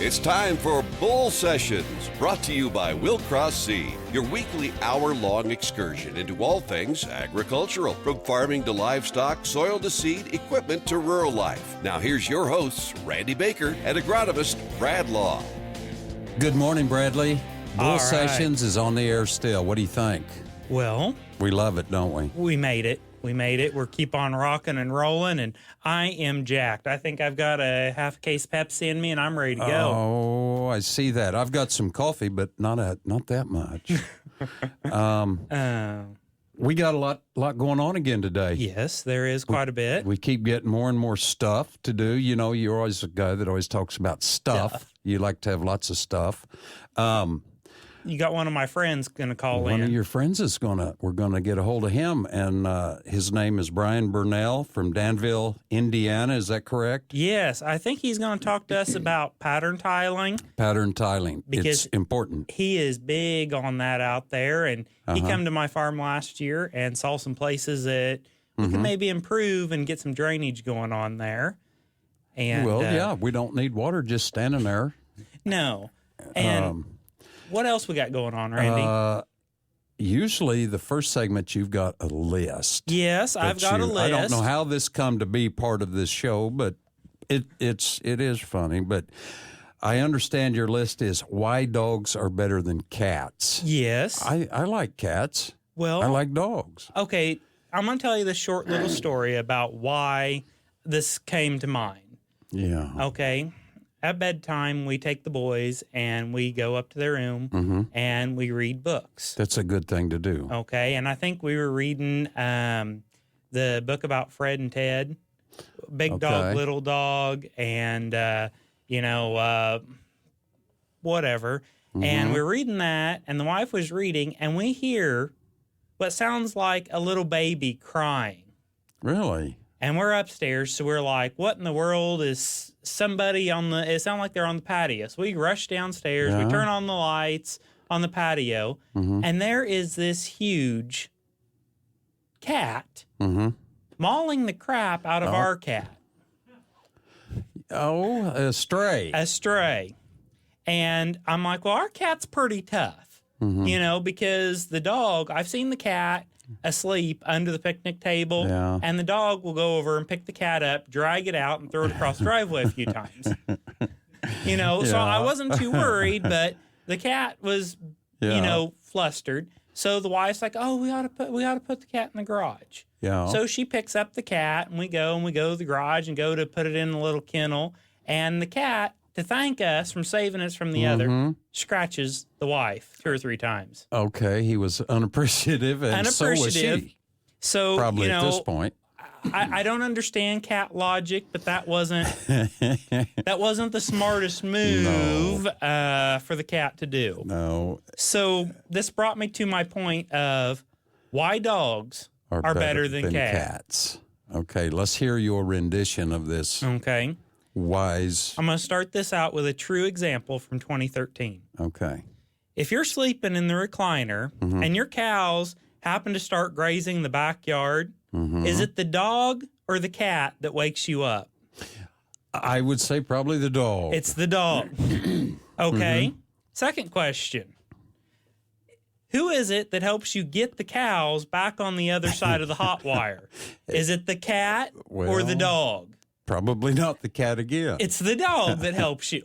It's time for Bull Sessions, brought to you by Willcross Seed, your weekly hour-long excursion into all things agricultural, from farming to livestock, soil to seed, equipment to rural life. Now here's your hosts, Randy Baker and agronomist Brad Law. Good morning, Bradley. Bull All Sessions is on the air still. What do you think? Well, We love it, don't we? we made it. We're keep on rocking and rolling, and I am jacked. I think I've got a half case Pepsi in me, and I'm ready to go. Oh, I see that. I've got some coffee, but not that much. We got a lot going on again today. Yes, there is quite a bit. We keep getting more and more stuff to do. You know, you're always a guy that always talks about stuff. You like to have lots of stuff. You got one of my friends going to call in. One of your friends we're going to get a hold of him, and his name is Brian Brunell from Danville, Indiana. Is that correct? Yes, I think he's going to talk to us about pattern tiling. Pattern tiling. Because it's important. He is big on that out there, and he come to my farm last year and saw some places that we could maybe improve and get some drainage going on there. And yeah, we don't need water just standing there. No. And what else we got going on, Randy? Usually the first segment you've got a list. Yes, I've got a list. I don't know how this come to be part of this show, but it is funny. But I understand your list is why dogs are better than cats. Yes. I like cats. Well, I like dogs. Okay, I'm going to tell you this short little story about why this came to mind. Yeah. Okay. At bedtime, we take the boys and we go up to their room and we read books. That's a good thing to do. Okay, and I think we were reading the book about Fred and Ted, Big Dog, Little Dog, and, whatever. And we're reading that, and the wife was reading, and we hear what sounds like a little baby crying. Really? And we're upstairs, so we're like, what in the world is somebody it sounded like they're on the patio. So we rush downstairs, we turn on the lights on the patio, and there is this huge cat mauling the crap out of our cat. Oh, a stray. A stray. And I'm like, well, our cat's pretty tough, because the dog, I've seen the cat asleep under the picnic table, and the dog will go over and pick the cat up, drag it out, and throw it across the driveway a few times. So I wasn't too worried, but the cat was, flustered. So the wife's like, "Oh, we ought to put the cat in the garage." Yeah. So she picks up the cat, and we go to the garage and go to put it in the little kennel, and the cat, to thank us from saving us from the other, scratches the wife 2 or 3 times. Okay, he was unappreciative, and so was she. So, probably at this point. I don't understand cat logic, but that wasn't the smartest move for the cat to do. No. So this brought me to my point of why dogs are better than cats. Okay, let's hear your rendition of this. Okay. Wise. I'm going to start this out with a true example from 2013. Okay. If you're sleeping in the recliner and your cows happen to start grazing the backyard, is it the dog or the cat that wakes you up? I would say probably the dog. It's the dog. Okay. Second question. Who is it that helps you get the cows back on the other side of the hot wire? Is it the cat or the dog? Probably not the cat again. It's the dog that helps you.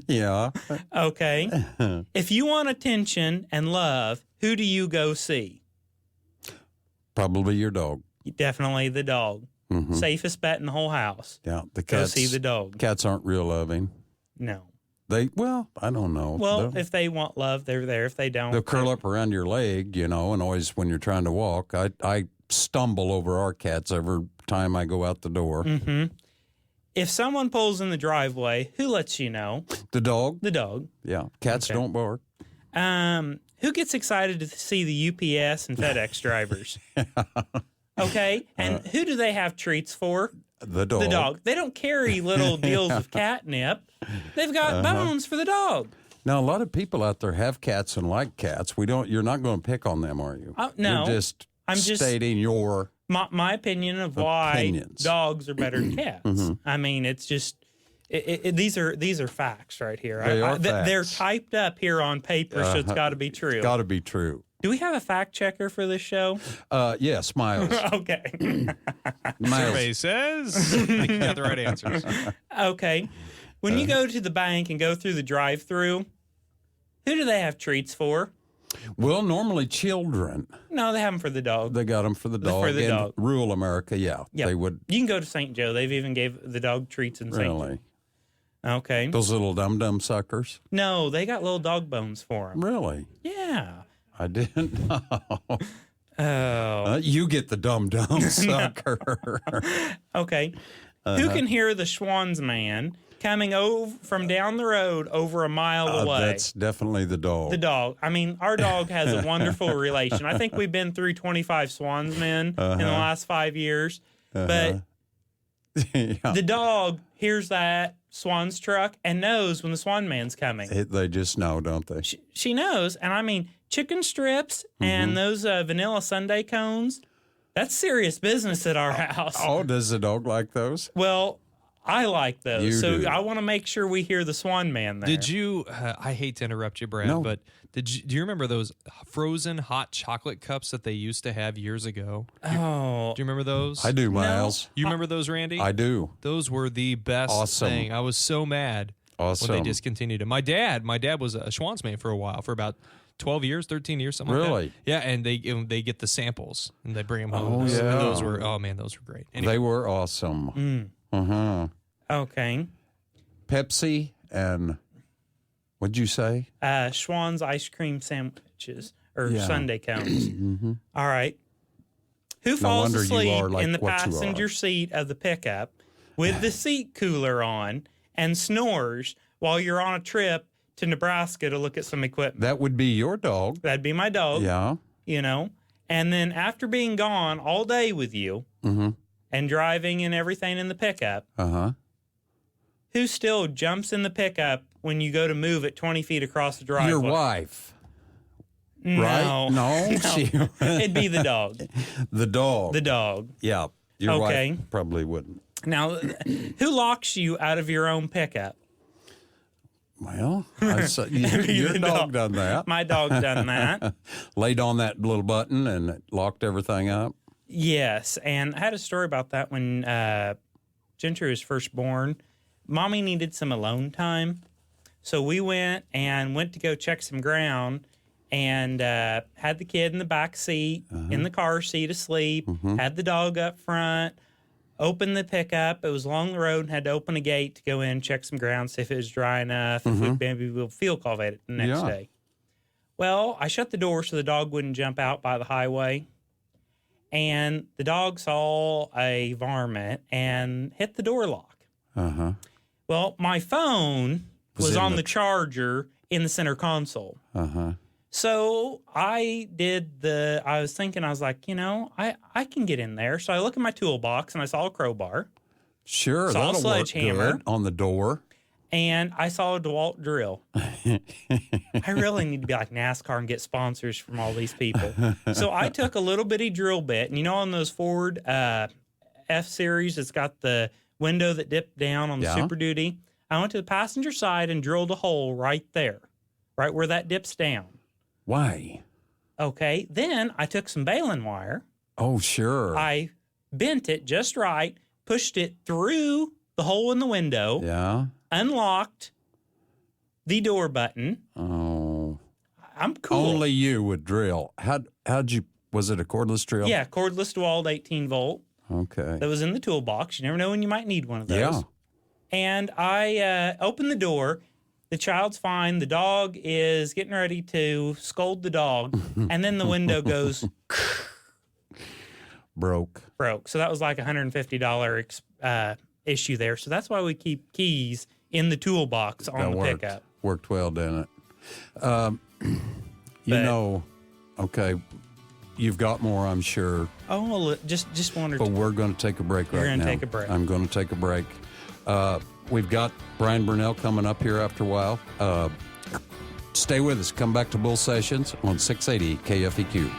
Yeah. Okay. If you want attention and love, who do you go see? Probably your dog. Definitely the dog. Safest bet in the whole house. Yeah. The Go cats, see the dog. Cats aren't real loving. No. I don't know. Well, if they want love, they're there. If they don't, they'll curl up around your leg, and always when you're trying to walk. I stumble over our cats every time I go out the door. If someone pulls in the driveway, who lets you know? The dog? The dog. Yeah. Cats don't bark. Who gets excited to see the UPS and FedEx drivers? Okay. And who do they have treats for? The dog. The dog. They don't carry little deals of catnip. They've got bones for the dog. Now, a lot of people out there have cats and like cats. You're not going to pick on them, are you? No. You're just stating your my opinion of why dogs are better than cats. I mean, it's These are facts right here. They are facts. They're typed up here on paper, so it's got to be true. It's got to be true. Do we have a fact checker for this show? Yes, Miles. Okay. Survey says you got the right answers. Okay. When you go to the bank and go through the drive-through, who do they have treats for? Well, normally children. No, they have them for the dog. They got them for the dog. For the in dog. Rural America, Yep. they would. You can go to St. Joe. They've even gave the dog treats in St. Joe. Really? Okay. Those little dum-dum suckers? No, they got little dog bones for them. Really? Yeah. I didn't know. Oh. You get the dum-dum sucker. Okay. Who can hear the Schwann's man coming over from down the road over a mile away? That's definitely the dog. The dog. I mean, our dog has a wonderful relation. I think we've been through 25 Schwann's men in the last 5 years. But the dog hears that Swan's truck and knows when the Swan man's coming. They just know, don't they? She knows. And I mean, chicken strips and those vanilla sundae cones, that's serious business at our house. Oh, does the dog like those? Well, I like those. You so do. I want to make sure we hear the Swan man there. Did you? I hate to interrupt you, Brad, No. but do you remember those frozen hot chocolate cups that they used to have years ago? Oh. Do you remember those? I do, Miles. You remember those, Randy? I do. Those were the best Awesome. thing. I was so mad Awesome. when they discontinued it. My dad was a Schwann's man for a while, for about 12 years, 13 years, something like Really? that. Yeah, and they get the samples and they bring them home. Oh, And yeah. those were great. Anyway. They were awesome. Okay. Pepsi and what'd you say? Schwann's ice cream sandwiches or Yeah. sundae cones. All right. Who falls wonder you asleep are like in the what you passenger are. seat of the pickup with the seat cooler on and snores while you're on a trip to Nebraska to look at some equipment? That would be your dog. That'd be my dog. Yeah. You know, and then after being gone all day with you and driving and everything in the pickup, who still jumps in the pickup when you go to move it 20 feet across the driveway? Your wife. No. Right? No. It'd be the dog. The dog. The dog. Yeah. Your Okay. wife probably wouldn't. Now, who locks you out of your own pickup? Well, your The dog done that. My dog done that. Laid on that little button and it locked everything up. Yes, and I had a story about that when Gentry was first born. Mommy needed some alone time, so we went to go check some ground and had the kid in the back seat, in the car seat asleep, had the dog up front, opened the pickup. It was along the road and had to open a gate to go in, check some ground, see if it was dry enough, if we'll field cultivate it the next day. Well, I shut the door so the dog wouldn't jump out by the highway. And the dog saw a varmint and hit the door lock. Well, my phone was on the charger in the center console. So I was thinking, I was like, I can get in there. So I look in my toolbox and I saw a crowbar. Sure, Saw a that'll work sledgehammer. good on the door. And I saw a DeWalt drill. I really need to be like NASCAR and get sponsors from all these people. So I took a little bitty drill bit. And on those Ford F-Series, it's got the window that dipped down on the Super Duty. I went to the passenger side and drilled a hole right there, right where that dips down. Why? Okay. Then I took some baling wire. Oh, sure. I bent it just right, pushed it through the hole in the window. Yeah. Unlocked the door button. Oh. I'm cool. Only you would drill. How'd you, was it a cordless drill? Yeah, cordless DeWalt 18 volt Okay. that was in the toolbox. You never know when you might need one of those. Yeah. And I opened the door. The child's fine. The dog is getting ready to scold the dog. And then the window goes Broke. So that was like a $150 issue there. So that's why we keep keys in the toolbox on the pickup. Worked well, didn't it? Okay, you've got more, I'm sure. Oh, well, just one or But two. we're going to take a break right now. We're gonna take a break. I'm going to take a break. We've got Brian Brunell coming up here after a while. Stay with us. Come back to Bull Sessions on 680 KFEQ.